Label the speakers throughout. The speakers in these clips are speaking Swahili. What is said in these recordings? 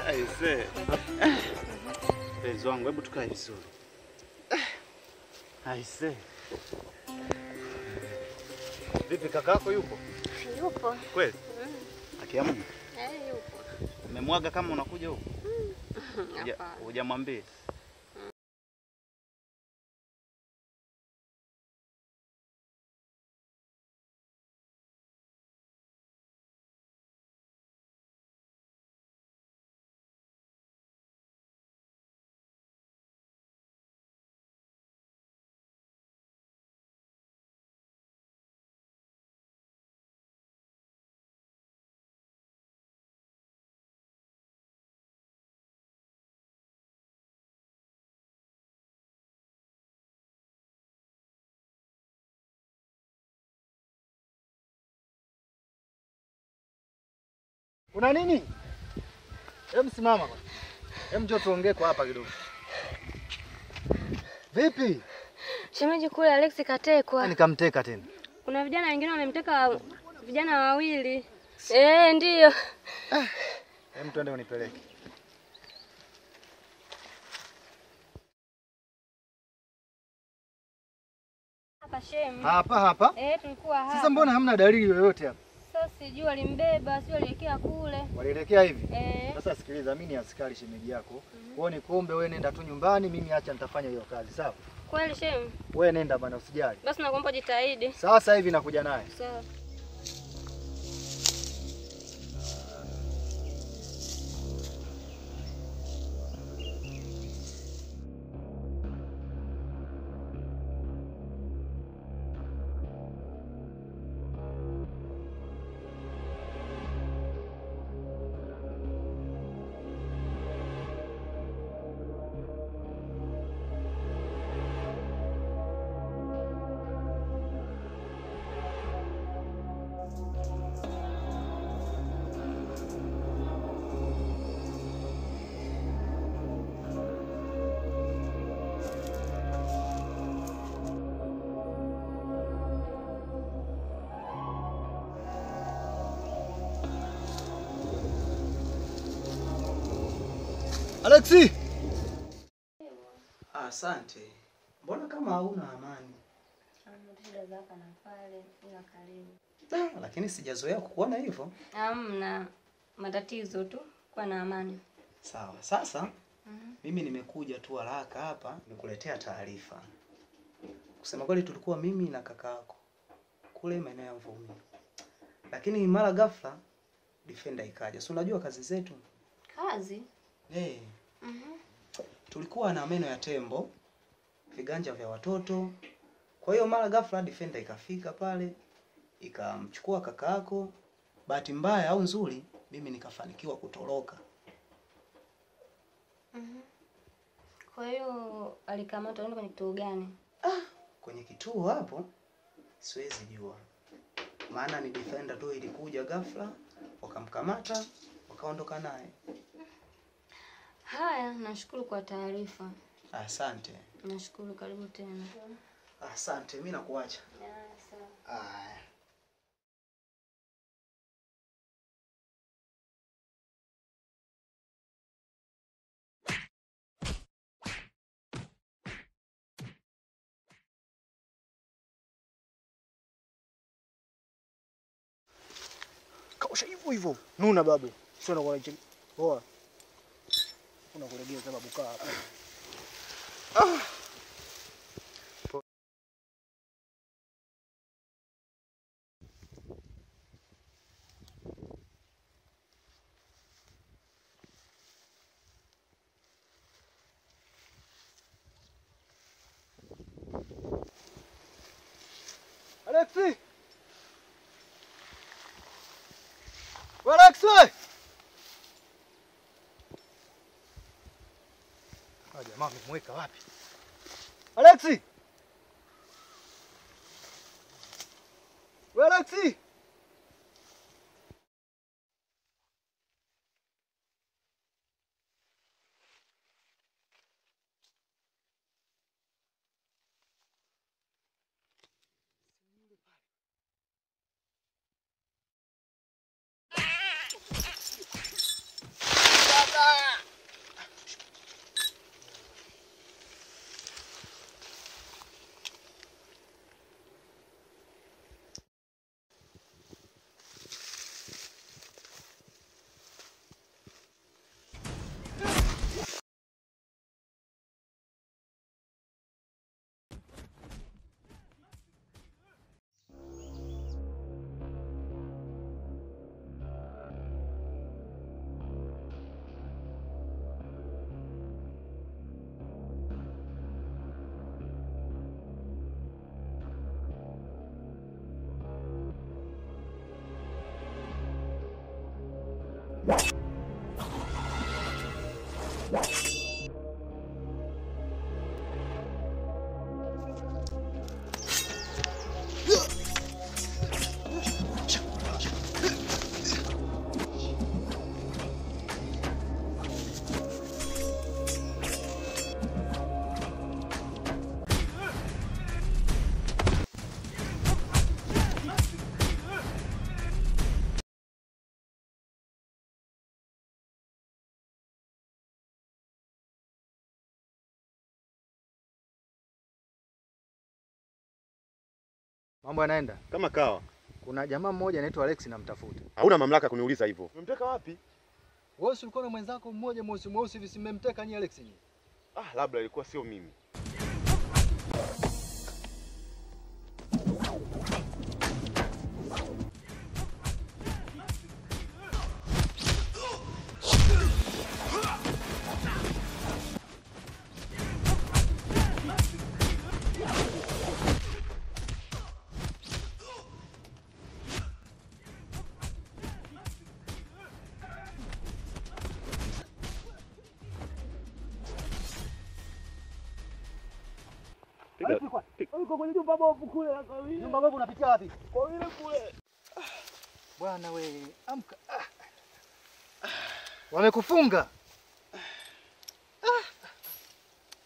Speaker 1: Aise. Penzi wangu, hebu tukae vizuri. Aise. Vipi kakako yupo?
Speaker 2: Yupo.
Speaker 1: Kweli? Akiamu?
Speaker 2: Yupo.
Speaker 1: Umemwaga kama unakuja huko? Hujamwambia?
Speaker 3: Una nini? Hem simama kwa. Hem njoo tuongee kwa hapa kidogo. Vipi?
Speaker 2: Shemeji kule Alex katekwa.
Speaker 3: Nikamteka tena.
Speaker 2: Kuna vijana wengine wamemteka vijana wawili. Ndio.
Speaker 3: Hem twende unipeleke.
Speaker 2: Hapa shemu.
Speaker 3: Hapa?
Speaker 2: Tulikuwa hapa.
Speaker 3: Sasa mbona hamna dalili yoyote hapa?
Speaker 2: Sasa sijui alimbeba, sio alielekea kule.
Speaker 3: Walielekea hivi?
Speaker 2: Sasa
Speaker 3: sikiliza, mimi ni askari shemeji yako. Kwa hiyo nikuombe wewe nenda tu nyumbani, mimi acha nitafanya hiyo kazi, sawa?
Speaker 2: Kweli shemu?
Speaker 3: Wewe nenda bana usijali.
Speaker 2: Basi nakuomba jitahidi.
Speaker 3: Sasa hivi nakuja naye.
Speaker 2: Sawa.
Speaker 3: Alexi!
Speaker 4: Asante. Mbona kama hauna amani?
Speaker 2: Shida zako na pale ila karibu.
Speaker 4: Lakini sijazoea kukuona hivyo.
Speaker 2: Hamna matatizo tu, kwa na amani.
Speaker 4: Sawa. Sasa mimi nimekuja tu haraka hapa nikuletea taarifa. Kusema kweli tulikuwa mimi na kakako kule maeneo ya Mvumi. Lakini mara ghafla Defender ikaja. Si unajua kazi zetu?
Speaker 2: Kazi?
Speaker 4: Tulikuwa na meno ya tembo, viganja vya watoto. Kwa hiyo mara ghafla Defender ikafika pale, ikamchukua kakako. Bahati mbaya au nzuri, mimi nikafanikiwa kutoroka.
Speaker 2: Kwa hiyo alikamatwa kwenye kituo gani?
Speaker 4: Kwenye kituo hapo siwezi jua. Maana ni Defender tu ilikuja ghafla, wakamkamata, wakaondoka naye.
Speaker 2: Haya, nashukuru kwa taarifa.
Speaker 4: Asante.
Speaker 2: Nashukuru, karibu tena.
Speaker 4: Asante, mimi nakuacha.
Speaker 2: Sawa.
Speaker 3: Kaosha hivyo. Nuna babu. Sio nakuona chini. Poa. Unakulegea sababu kaa hapa. Alexi! Alexi! Jamaa amemweka wapi? Alexi! Alexi!
Speaker 5: Mambo yanaenda?
Speaker 1: Kama kawa.
Speaker 5: Kuna jamaa mmoja anaitwa Alex namtafuta.
Speaker 1: Hauna mamlaka kuniuliza hivyo. Umemteka wapi?
Speaker 5: Wewe ulikuwa na mwenzako mmoja mweusi hivi, simemteka nyinyi Alex nyinyi.
Speaker 1: Labda ilikuwa sio mimi.
Speaker 3: Uko kwenye nyumba bovu kule. Nyumba bovu unapitia wapi? Kwa ile kule. Bwana we, amka. Wamekufunga.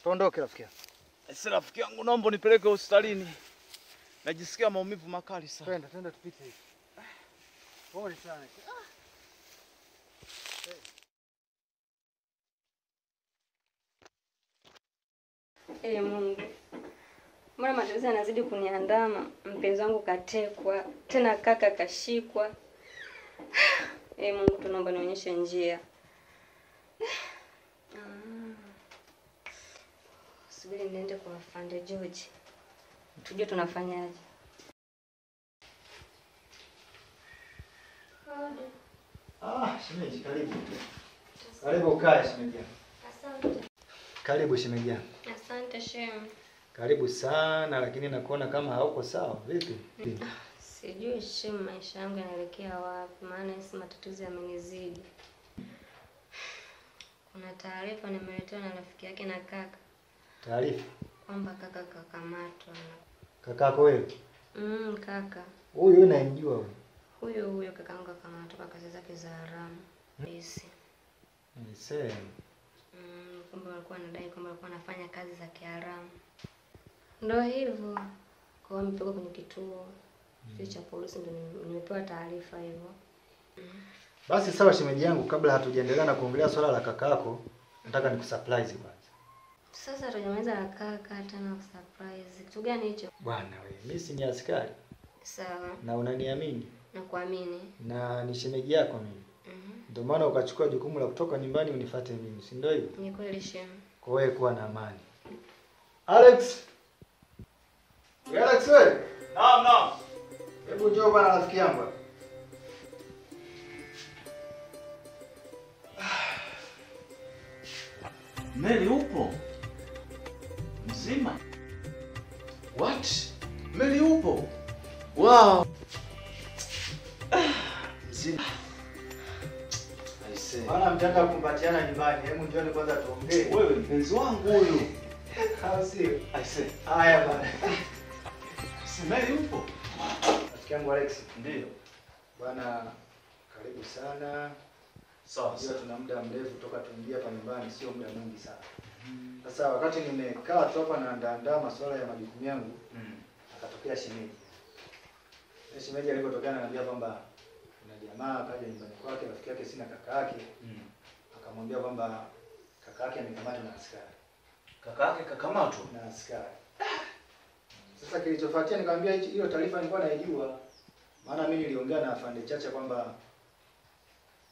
Speaker 3: Tuondoke rafiki yangu.
Speaker 6: Sasa rafiki yangu naomba nipeleke hospitalini. Najisikia maumivu makali sana.
Speaker 3: Twende tupite hivi. Pole sana.
Speaker 2: Mungu. Mbona matatizo yanazidi kuniandama? Mpenzi wangu katekwa, tena kaka kashikwa. Mungu, tunaomba nionyeshe njia. Subiri niende kwa Afande George. Tujue tunafanyaje.
Speaker 5: Shemeji, karibu. Karibu ukae shemeji.
Speaker 2: Asante.
Speaker 5: Karibu shemeji.
Speaker 2: Asante shem.
Speaker 5: Karibu sana, lakini nakuona kama hauko sawa. Vipi?
Speaker 2: Sijui shem, maisha yangu yanaelekea wapi, maana hizi matatizo yamenizidi. Kuna taarifa nimeletewa na rafiki yake na kaka.
Speaker 5: Taarifa?
Speaker 2: Kwamba kaka kakamatwa.
Speaker 5: Kakako wewe?
Speaker 2: Kaka.
Speaker 5: Huyu unamjua wewe?
Speaker 2: Huyo kakaangu kakamatwa kwa kazi zake za haramu. Basi. Kumbe walikuwa wanadai kwamba walikuwa wanafanya kazi za kiharamu. Ndio hivyo. Kwa mpeleka kwenye kituo cha polisi, ndio nimepewa taarifa hivyo.
Speaker 5: Basi sawa shemeji yangu, kabla hatujaendelea na kuongelea swala la kakako, nataka nikusurprise kwanza.
Speaker 2: Sasa tujamaliza la kaka tena kusurprise. Kitu gani hicho?
Speaker 5: Bwana wewe, mimi si ni askari.
Speaker 2: Sawa.
Speaker 5: Na unaniamini?
Speaker 2: Nakuamini.
Speaker 5: Na ni shemeji yako mimi. Ndio maana ukachukua jukumu la kutoka nyumbani unifuate mimi, si ndio hivyo?
Speaker 2: Ni kweli shem.
Speaker 5: Kwa wewe kuwa na amani. Alex! Alex wewe?
Speaker 6: Naam.
Speaker 5: Hebu njoo bwana rafiki yangu.
Speaker 6: Meli upo? Mzima? What? Meli upo? Wow. Mzima. Aisee.
Speaker 5: Bwana mtaka kukumbatiana nyumbani. Hebu njoo kwanza tuongee.
Speaker 6: Wewe mpenzi wangu huyu.
Speaker 5: Au sio?
Speaker 6: Aisee.
Speaker 5: Haya bwana.
Speaker 6: Meli upo?
Speaker 5: Rafiki yangu Alex.
Speaker 6: Ndio.
Speaker 5: Bwana karibu sana.
Speaker 6: Sawa.
Speaker 5: Tuna muda mrefu toka tuingia hapa nyumbani, sio muda mwingi sana. Sasa wakati nimekaa tu hapa naandaa masuala ya majukumu yangu, akatokea shemeji. Shemeji alipotokea ananiambia kwamba kuna jamaa akaja nyumbani kwake, rafiki yake sina kaka yake. Akamwambia kwamba kaka yake amekamatwa na askari.
Speaker 6: Kaka yake kakamatwa
Speaker 5: na askari. Sasa kilichofuatia nikamwambia hiyo taarifa nilikuwa naijua. Maana mimi niliongea na Afande Chacha kwamba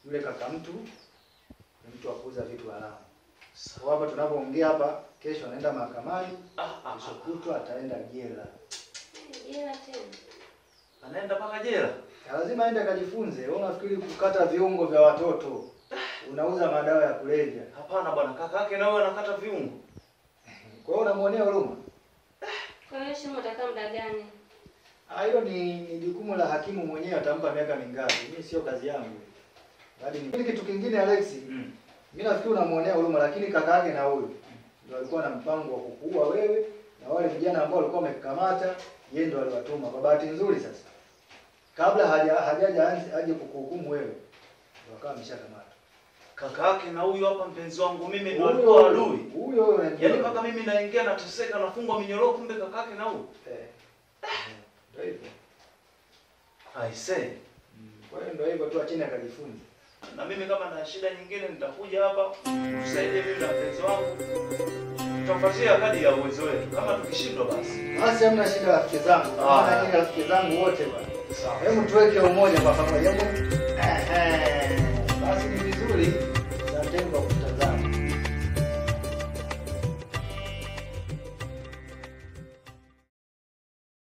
Speaker 5: yule kaka mtu ni mtu wa kuuza vitu haramu. Kwa hapa tunapoongea hapa, kesho anaenda mahakamani, kesho kutwa ataenda jela.
Speaker 2: Jela tena?
Speaker 6: Anaenda mpaka jela?
Speaker 5: Lazima aende akajifunze. Wewe unafikiri kukata viungo vya watoto unauza madawa ya kulevya?
Speaker 6: Hapana bwana, kaka yake na wewe anakata viungo.
Speaker 5: Kwa hiyo unamuonea huruma?
Speaker 2: Kwa hiyo shimo utakaa muda gani?
Speaker 5: Hilo ni jukumu la hakimu mwenyewe, atampa miaka mingapi. Mimi sio kazi yangu. Bali ni kitu kingine Alex. Mimi nafikiri unamuonea huruma, lakini kaka yake na huyu ndio alikuwa na mpango wa kukuua wewe na wale vijana ambao walikuwa wamekamata, yeye ndio aliwatuma. Kwa bahati nzuri sasa, kabla hajaja aje kukuhukumu wewe, ndio akawa ameshakamata.
Speaker 6: Kaka yake na huyu hapa mpenzi wangu mimi ndio alikuwa adui.
Speaker 5: Huyo
Speaker 6: yaani mpaka mimi naingia nateseka nafungwa minyororo, kumbe kaka yake na huyu.
Speaker 5: Ndio hivyo.
Speaker 6: Aisee.
Speaker 5: Kwa hiyo ndio hivyo tu, acheni akajifunze.
Speaker 6: Na mimi kama na shida nyingine nitakuja hapa, tusaidie mimi na mpenzi wangu.
Speaker 1: tutafuatia kadri ya uwezo wetu. Kama tukishindwa basi.
Speaker 5: Basi hamna shida rafiki zangu. Maana nyinyi rafiki zangu wote bwana.
Speaker 1: Sawa.
Speaker 5: Hebu tuweke umoja kwa pamoja.